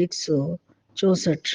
164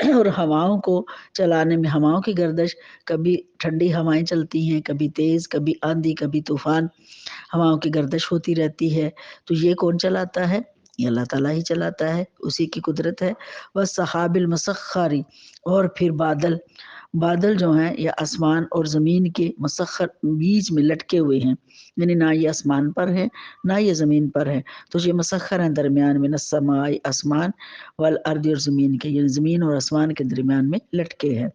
اور ہواؤں کو چلانے میں ہواؤں کی گردش، کبھی ٹھنڈی ہوائیں چلتی ہیں، کبھی تیز، کبھی آندھی، کبھی طوفان، ہواؤں کی گردش ہوتی رہتی ہے۔ تو یہ کون چلاتا ہے؟ یہ اللہ تعالیٰ ہی چلاتا ہے، اسی کی قدرت ہے۔ والسحاب المسخر، اور پھر بادل، بادل جو ہیں یہ آسمان اور زمین کے مسخر بیچ میں لٹکے ہوئے ہیں، یعنی نہ یہ آسمان پر ہے نہ یہ زمین پر ہے، تو یہ مسخر ہیں درمیان میں، السماء آسمان، والارض اور زمین کے، یعنی زمین اور آسمان کے درمیان میں لٹکے ہیں۔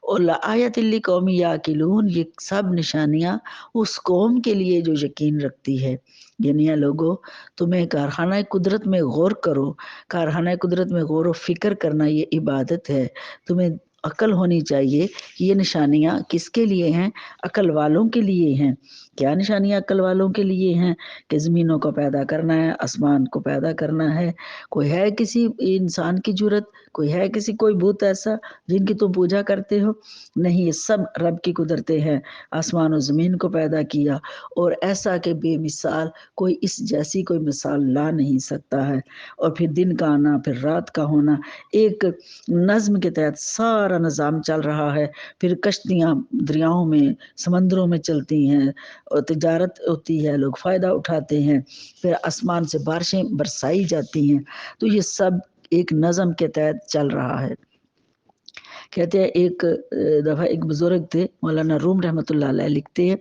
اور لآیت لقوم یعقلون، یہ سب نشانیاں اس قوم کے لیے جو یقین رکھتی ہے، یعنی لوگوں تمہیں کارخانہ قدرت میں غور کرو، کارخانہ قدرت میں غور و فکر کرنا یہ عبادت ہے، تمہیں عقل ہونی چاہیے کہ یہ نشانیاں کس کے لیے ہیں؟ عقل والوں کے لیے ہیں۔ کیا نشانیاں عقل والوں کے لیے ہیں؟ کہ زمینوں کو پیدا کرنا ہے، آسمان کو پیدا کرنا ہے۔ کوئی ہے کسی انسان کی جرت، کوئی بت ایسا جن کی تم پوجا کرتے ہو؟ نہیں، یہ سب رب کی قدرتیں ہیں۔ آسمان و زمین کو پیدا کیا، اور ایسا کہ بے مثال، کوئی اس جیسی کوئی مثال لا نہیں سکتا ہے۔ اور پھر دن کا آنا، پھر رات کا ہونا، ایک نظم کے تحت سارا نظام چل رہا ہے۔ پھر کشتیاں دریاؤں میں، سمندروں میں چلتی ہیں، اور تجارت ہوتی ہے، لوگ فائدہ اٹھاتے ہیں، پھر آسمان سے بارشیں برسائی جاتی ہیں۔ تو یہ سب ایک نظم کے تحت چل رہا ہے۔ کہتے ہیں ایک دفعہ ایک بزرگ تھے، مولانا روم رحمۃ اللہ علیہ، لکھتے ہیں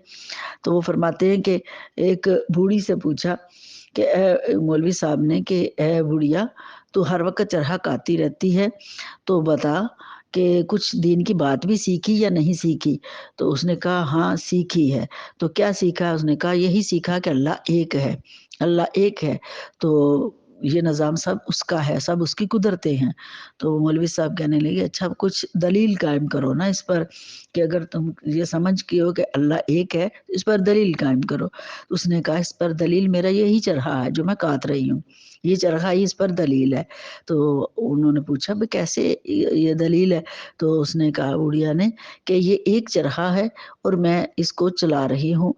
تو وہ فرماتے ہیں کہ ایک بوڑھی سے پوچھا کہ اے مولوی صاحب نے کہ اے بڑھیا، تو ہر وقت چرخا کاتی رہتی ہے، تو بتا کہ کچھ دین کی بات بھی سیکھی یا نہیں سیکھی؟ تو اس نے کہا ہاں سیکھی ہے۔ تو کیا سیکھا؟ اس نے کہا یہی سیکھا کہ اللہ ایک ہے، اللہ ایک ہے، تو یہ نظام سب اس کا ہے، سب اس کی قدرتیں ہیں۔ تو مولوی صاحب کہنے لگے اچھا کچھ دلیل قائم کرو نا اس پر، کہ اگر تم یہ سمجھ کے ہو کہ اللہ ایک ہے اس پر دلیل قائم کرو۔ اس نے کہا اس پر دلیل میرا یہی چرخا ہے جو میں کاٹ رہی ہوں، یہ چرخا ہی اس پر دلیل ہے۔ تو انہوں نے پوچھا بھئی کیسے یہ دلیل ہے؟ تو اس نے کہا بوڑھیا نے کہ یہ ایک چرخا ہے اور میں اس کو چلا رہی ہوں،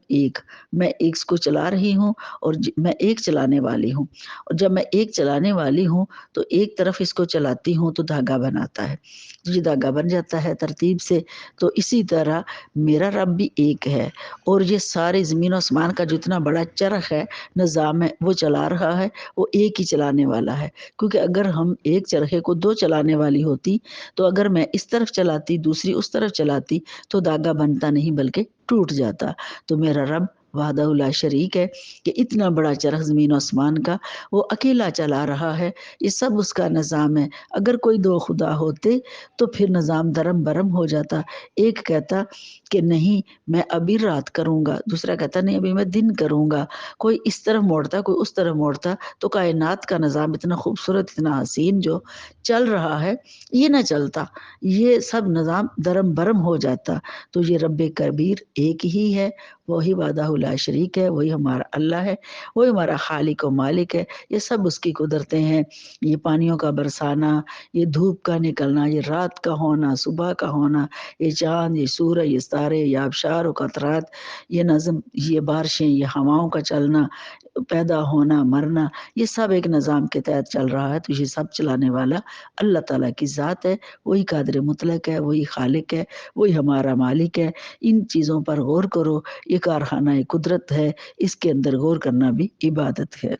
میں اس کو چلا رہی ہوں، اور میں ایک چلانے والی ہوں، اور جب میں ایک چلانے والی ہوں تو ایک طرف اس کو چلاتی ہوں تو دھاگا بناتا ہے، تو یہ دھاگا بن جاتا ہے ترتیب سے۔ تو اسی طرح میرا رب بھی ایک ہے، اور یہ سارے زمین و آسمان کا جتنا بڑا چرخ ہے، نظام ہے، وہ چلا رہا ہے، وہ ایک ہی چلانے والا ہے۔ کیونکہ اگر ہم ایک چرخے کو دو چلانے والی ہوتی، تو اگر میں اس طرف چلاتی دوسری اس طرف چلاتی تو دھاگا بنتا نہیں بلکہ ٹوٹ جاتا۔ تو میرا رب وحدہ لا شریک ہے کہ اتنا بڑا چرخ زمین و آسمان کا وہ اکیلا چلا رہا ہے، یہ سب اس کا نظام ہے۔ اگر کوئی دو خدا ہوتے تو پھر نظام درم برم ہو جاتا۔ ایک کہتا کہ نہیں میں ابھی رات کروں گا، دوسرا کہتا نہیں ابھی میں دن کروں گا، کوئی اس طرف موڑتا کوئی اس طرف موڑتا، تو کائنات کا نظام اتنا خوبصورت اتنا حسین جو چل رہا ہے یہ نہ چلتا، یہ سب نظام درم برم ہو جاتا۔ تو یہ رب کبیر ایک ہی ہے، وہی وحدہ لا شریک ہے، وہی ہمارا اللہ ہے، وہی ہمارا خالق و مالک ہے۔ یہ سب اس کی قدرتیں ہیں، یہ پانیوں کا برسانا، یہ دھوپ کا نکلنا، یہ رات کا ہونا، صبح کا ہونا، یہ چاند، یہ سورج، یہ ستارے، یہ آبشار و قطرات، یہ نظم، یہ بارشیں، یہ ہواؤں کا چلنا، پیدا ہونا مرنا، یہ سب ایک نظام کے تحت چل رہا ہے۔ تو یہ سب چلانے والا اللہ تعالیٰ کی ذات ہے، وہی قادر مطلق ہے، وہی خالق ہے، وہی ہمارا مالک ہے۔ ان چیزوں پر غور کرو، یہ کارخانہ قدرت ہے، اس کے اندر غور کرنا بھی عبادت ہے۔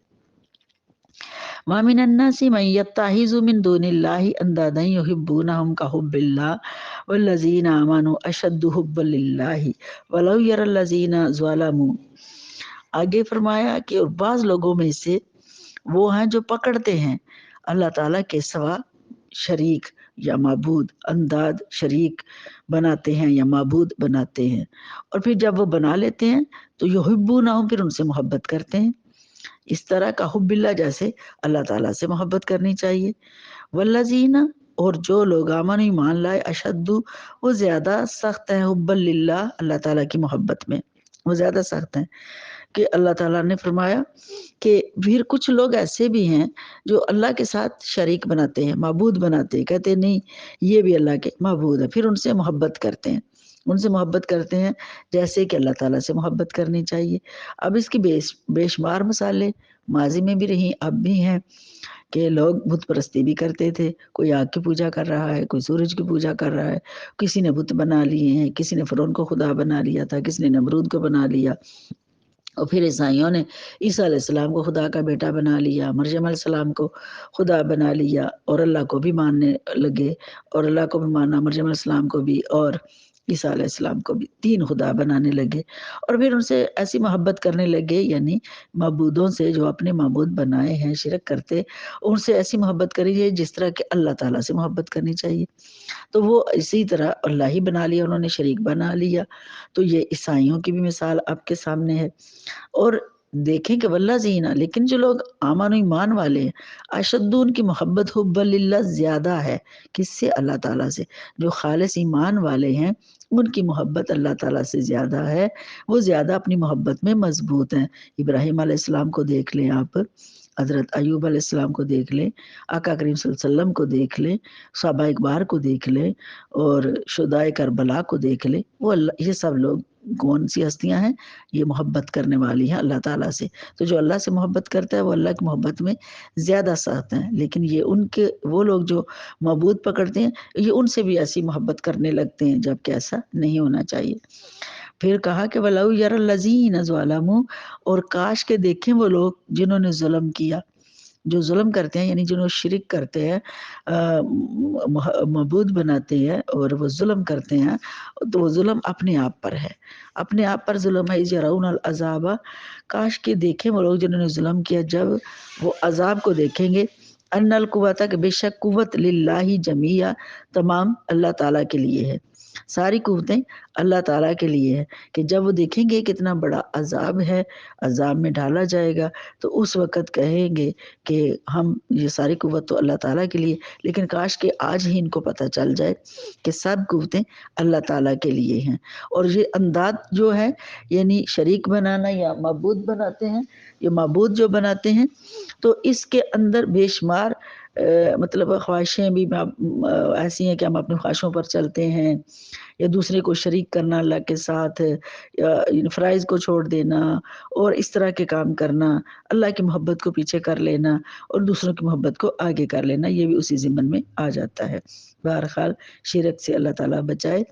وَمِنَ النَّاسِ مَن يَتَّخِذُ مِن دُونِ اللَّهِ أَندَادًا يُحِبُّونَهُمْ كَحُبِّ اللَّهِ وَالَّذِينَ آمَنُوا أَشَدُّ حُبًّا لِلَّهِ وَلَوْ يَرَى الَّذِينَ ظَلَمُوا۔ آگے فرمایا کہ اور بعض لوگوں میں سے وہ ہیں جو پکڑتے ہیں اللہ تعالیٰ کے سوا شریک یا معبود، انداد شریک بناتے ہیں یا معبود بناتے ہیں، اور پھر جب وہ بنا لیتے ہیں تو یحبونہم، پھر ان سے محبت کرتے ہیں، اس طرح کا حب اللہ، جیسے اللہ تعالیٰ سے محبت کرنی چاہیے۔ والذین، اور جو لوگ آمنوا ایمان لائے، اشد، وہ زیادہ سخت ہیں، حب للہ، اللہ تعالیٰ کی محبت میں وہ زیادہ سخت ہیں۔ کہ اللہ تعالیٰ نے فرمایا کہ پھر کچھ لوگ ایسے بھی ہیں جو اللہ کے ساتھ شریک بناتے ہیں، معبود بناتے ہیں، کہتے ہیں نہیں یہ بھی اللہ کے معبود ہے، پھر ان سے محبت کرتے ہیں، ان سے محبت کرتے ہیں جیسے کہ اللہ تعالیٰ سے محبت کرنی چاہیے۔ اب اس کی بے شمار مثالیں ماضی میں بھی رہیں اب بھی ہیں، کہ لوگ بت پرستی بھی کرتے تھے، کوئی آگ کی پوجا کر رہا ہے، کوئی سورج کی پوجا کر رہا ہے، کسی نے بت بنا لیے ہیں، کسی نے فرعون کو خدا بنا لیا تھا، کسی نے نمرود کو بنا لیا، اور پھر عیسائیوں نے عیسیٰ علیہ السلام کو خدا کا بیٹا بنا لیا، مریم علیہ السلام کو خدا بنا لیا، اور اللہ کو بھی ماننے لگے، اور اللہ کو بھی مانا، مریم علیہ السلام کو بھی اور عیسیٰ علیہ السلام کو بھی، 3 خدا بنانے لگے، اور پھر ان سے ایسی محبت کرنے لگے، یعنی معبودوں سے جو اپنے معبود بنائے ہیں شرک کرتے، ان سے ایسی محبت کری جائے جس طرح کہ اللہ تعالیٰ سے محبت کرنی چاہیے، تو وہ اسی طرح اللہ ہی بنا لیا، انہوں نے شریک بنا لیا۔ تو یہ عیسائیوں کی بھی مثال آپ کے سامنے ہے، اور دیکھیں کہ واللہ زینہ، لیکن جو لوگ آمن و ایمان والے ہیں، اشد ان کی محبت حب للہ زیادہ ہے، کس سے؟ اللہ تعالیٰ سے۔ جو خالص ایمان والے ہیں ان کی محبت اللہ تعالیٰ سے زیادہ ہے، وہ زیادہ اپنی محبت میں مضبوط ہیں۔ ابراہیم علیہ السلام کو دیکھ لیں آپ، حضرت ایوب علیہ السلام کو دیکھ لیں، آقا کریم صلی اللہ علیہ وسلم کو دیکھ لیں، صحابہ اکبار کو دیکھ لیں، اور شہدائے کربلا کو دیکھ لیں، وہ اللہ، یہ سب لوگ کون سی ہستیاں ہیں؟ یہ محبت کرنے والی ہیں اللہ تعالیٰ سے۔ تو جو اللہ سے محبت کرتا ہے وہ اللہ کی محبت میں زیادہ سخت ہیں، لیکن یہ ان کے وہ لوگ جو معبود پکڑتے ہیں یہ ان سے بھی ایسی محبت کرنے لگتے ہیں، جبکہ ایسا نہیں ہونا چاہیے۔ پھر کہا کہ وَلَوْ يَرَى الَّذِينَ ظَلَمُوا، اور کاش کے دیکھیں وہ لوگ جنہوں نے ظلم کیا، جو ظلم کرتے ہیں یعنی جنہوں شرک کرتے ہیں، معبود بناتے ہیں اور وہ ظلم کرتے ہیں، تو وہ ظلم اپنے آپ پر ہے، اپنے آپ پر ظلم ہے۔ اِذْ يَرَوْنَ الْعَذَابَ، کاش کے دیکھیں وہ لوگ جنہوں نے ظلم کیا، جب وہ عذاب کو دیکھیں گے، ان القوۃ، کہ بے شک قوت، للہ جمیعا، تمام اللہ تعالیٰ کے لیے ہے، ساری قوتیں اللہ تعالیٰ کے لیے ہے، کہ جب وہ دیکھیں گے کتنا بڑا عذاب ہے، عذاب میں ڈالا جائے گا، تو اس وقت کہیں گے کہ ہم، یہ ساری قوت تو اللہ تعالیٰ کے لیے، لیکن کاش کہ آج ہی ان کو پتہ چل جائے کہ سب قوتیں اللہ تعالیٰ کے لیے ہیں۔ اور یہ انداد جو ہے یعنی شریک بنانا یا معبود بناتے ہیں، یہ معبود جو بناتے ہیں، تو اس کے اندر بے شمار مطلب خواہشیں بھی ایسی ہیں کہ ہم اپنی خواہشوں پر چلتے ہیں، یا دوسرے کو شریک کرنا اللہ کے ساتھ، یا فرائض کو چھوڑ دینا، اور اس طرح کے کام کرنا، اللہ کی محبت کو پیچھے کر لینا اور دوسروں کی محبت کو آگے کر لینا، یہ بھی اسی ضمن میں آ جاتا ہے۔ بہرحال شرک سے اللہ تعالیٰ بچائے،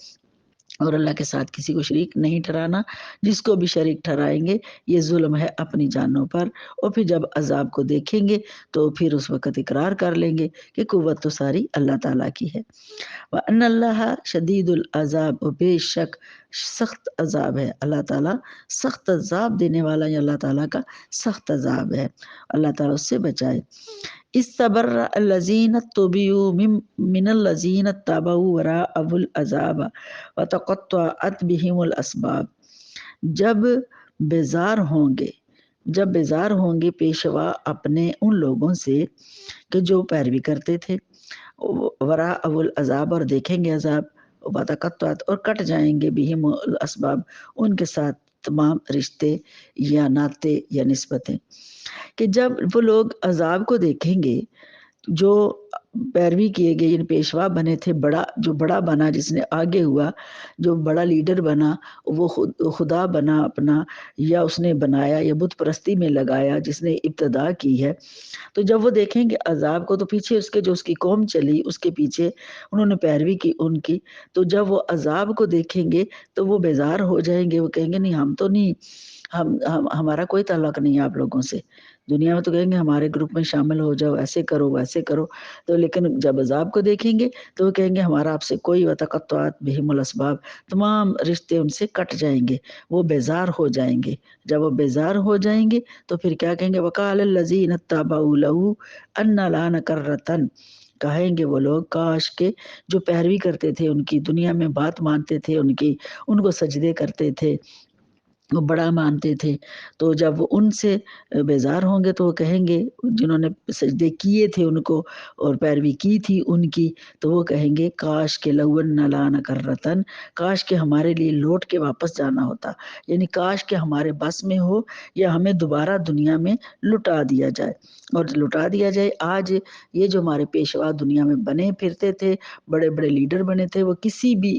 اور اللہ کے ساتھ کسی کو شریک نہیں ٹھہرانا، جس کو بھی شریک ٹھہرائیں گے یہ ظلم ہے اپنی جانوں پر، اور پھر جب عذاب کو دیکھیں گے تو پھر اس وقت اقرار کر لیں گے کہ قوت تو ساری اللہ تعالیٰ کی ہے۔ وَأَنَّ اللَّهَ شَدِيدُ الْعَذَابِ، اور بے شک سخت عذاب ہے اللہ تعالیٰ، سخت عذاب دینے والا ہے اللہ تعالیٰ کا، سخت عذاب ہے، اللہ تعالیٰ اس سے بچائے۔ استبرأ الذین اتبعوا من الذین اتبعوا وراءهم العذاب وتقطعت بهم الاسباب، جب بیزار ہوں گے پیشوا اپنے ان لوگوں سے کہ جو پیروی کرتے تھے، وراء العذاب، اور دیکھیں گے عذاب، وتقطعت، اور کٹ جائیں گے بہم الاسباب، ان کے ساتھ تمام رشتے یا ناطے یا نسبتیں، کہ جب وہ لوگ عذاب کو دیکھیں گے، جو پیروی کیے گئے یعنی پیشوا بنے تھے، جو بڑا بنا، جس نے آگے ہوا، جو بڑا لیڈر بنا، وہ خدا بنا اپنا، یا اس نے بنایا یا بت پرستی میں لگایا جس نے ابتدا کی ہے، تو جب وہ دیکھیں گے عذاب کو، تو پیچھے اس کے جو اس کی قوم چلی، اس کے پیچھے انہوں نے پیروی کی ان کی، تو جب وہ عذاب کو دیکھیں گے تو وہ بیزار ہو جائیں گے، وہ کہیں گے نہیں، ہم تو نہیں، ہمارا کوئی تعلق نہیں ہے آپ لوگوں سے، دنیا میں تو کہیں گے ہمارے گروپ میں شامل ہو جاؤ، ایسے کرو ویسے کرو، تو لیکن جب عذاب کو دیکھیں گے تو وہ کہیں گے ہمارا آپ سے کوئی، وتقطعت بہم الاسباب، تمام رشتے ان سے کٹ جائیں گے، وہ بیزار ہو جائیں گے۔ جب وہ بیزار ہو جائیں گے تو پھر کیا کہیں گے؟ وقال الذین اتبعوا له ان لنا کرۃ، کہیں گے وہ لوگ کاش کے جو پیروی کرتے تھے ان کی، دنیا میں بات مانتے تھے ان کی، ان کو سجدے کرتے تھے، وہ بڑا مانتے تھے، تو جب وہ ان سے بیزار ہوں گے تو وہ کہیں گے، جنہوں نے سجدے کیے تھے ان کو اور پیروی کی تھی ان کی، تو وہ کہیں گے کاش کہ لو ان لنا کرۃ، کاش کہ ہمارے لیے لوٹ کے واپس جانا ہوتا، یعنی کاش کہ ہمارے بس میں ہو یا ہمیں دوبارہ دنیا میں لٹا دیا جائے، اور لٹا دیا جائے۔ آج یہ جو ہمارے پیشوا دنیا میں بنے پھرتے تھے، بڑے بڑے لیڈر بنے تھے، وہ کسی بھی